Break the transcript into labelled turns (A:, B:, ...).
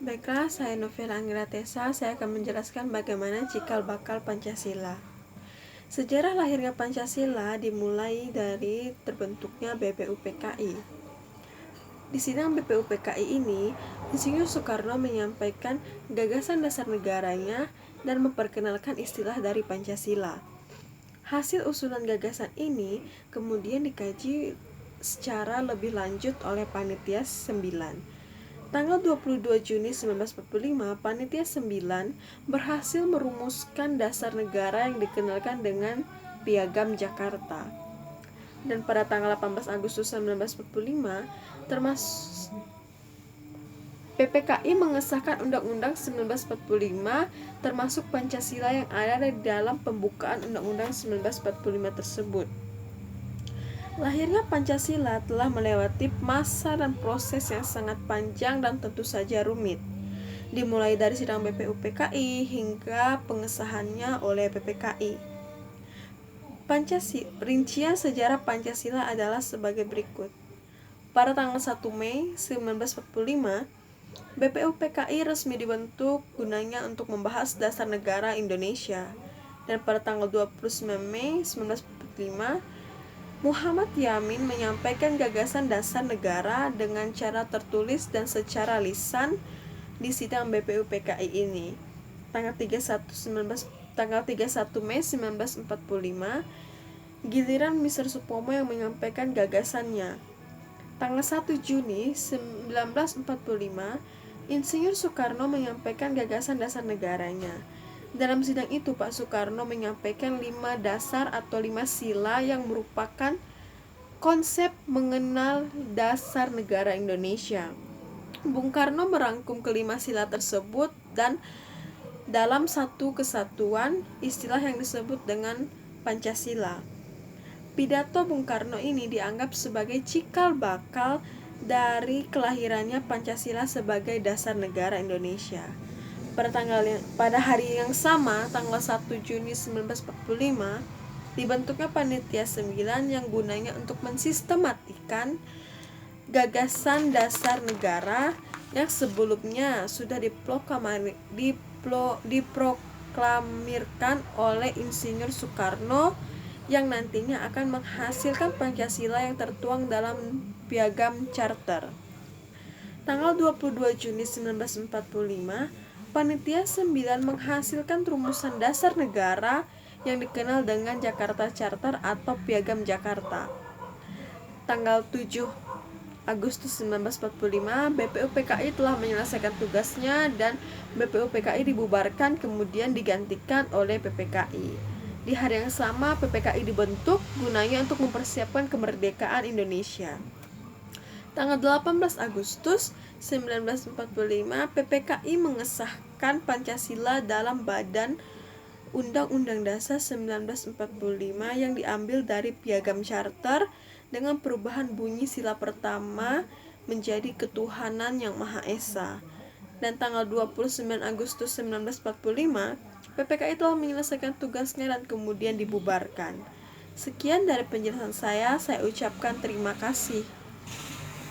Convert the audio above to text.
A: Baiklah, saya Novela Anggratesa. Saya akan menjelaskan bagaimana cikal bakal Pancasila. Sejarah lahirnya Pancasila dimulai dari terbentuknya BPUPKI. Di sidang BPUPKI ini, Insinyur Soekarno menyampaikan gagasan dasar negaranya dan memperkenalkan istilah dari Pancasila. Hasil usulan gagasan ini kemudian dikaji secara lebih lanjut oleh Panitia 9. Tanggal 22 Juni 1945, Panitia 9 berhasil merumuskan dasar negara yang dikenalkan dengan Piagam Jakarta. Dan pada tanggal 18 Agustus 1945, PPKI mengesahkan Undang-Undang 1945 termasuk Pancasila yang ada di dalam pembukaan Undang-Undang 1945 tersebut. Lahirnya Pancasila telah melewati masa dan proses yang sangat panjang dan tentu saja rumit, dimulai dari sidang BPUPKI hingga pengesahannya oleh PPKI. Rincian sejarah Pancasila adalah sebagai berikut. Pada tanggal 1 Mei 1945, BPUPKI resmi dibentuk gunanya untuk membahas dasar negara Indonesia. Dan pada tanggal 29 Mei 1945, Muhammad Yamin menyampaikan gagasan dasar negara dengan cara tertulis dan secara lisan di sidang BPUPKI ini. Tanggal 31 Mei 1945, giliran Mr. Supomo yang menyampaikan gagasannya. Tanggal 1 Juni 1945, Insinyur Soekarno menyampaikan gagasan dasar negaranya. Dalam sidang itu, Pak Soekarno menyampaikan 5 dasar atau 5 sila yang merupakan konsep mengenal dasar negara Indonesia. Bung Karno merangkum kelima sila tersebut dan dalam satu kesatuan istilah yang disebut dengan Pancasila. Pidato Bung Karno ini dianggap sebagai cikal bakal dari kelahirannya Pancasila sebagai dasar negara Indonesia. Pada hari yang sama, tanggal 1 Juni 1945, dibentuknya Panitia 9 yang gunanya untuk mensistematikan gagasan dasar negara yang sebelumnya sudah diproklamirkan oleh Insinyur Soekarno yang nantinya akan menghasilkan Pancasila yang tertuang dalam Piagam Charter. Tanggal 22 Juni 1945, Panitia 9 menghasilkan rumusan dasar negara yang dikenal dengan Jakarta Charter atau Piagam Jakarta. Tanggal 7 Agustus 1945, BPUPKI telah menyelesaikan tugasnya dan BPUPKI dibubarkan kemudian digantikan oleh PPKI. Di hari yang sama, PPKI dibentuk gunanya untuk mempersiapkan kemerdekaan Indonesia. Tanggal 18 Agustus 1945, PPKI mengesahkan Pancasila dalam Badan Undang-Undang Dasar 1945 yang diambil dari Piagam Charter dengan perubahan bunyi sila pertama menjadi ketuhanan yang Maha Esa. Dan tanggal 29 Agustus 1945, PPKI telah menyelesaikan tugasnya dan kemudian dibubarkan. Sekian dari penjelasan saya ucapkan terima kasih.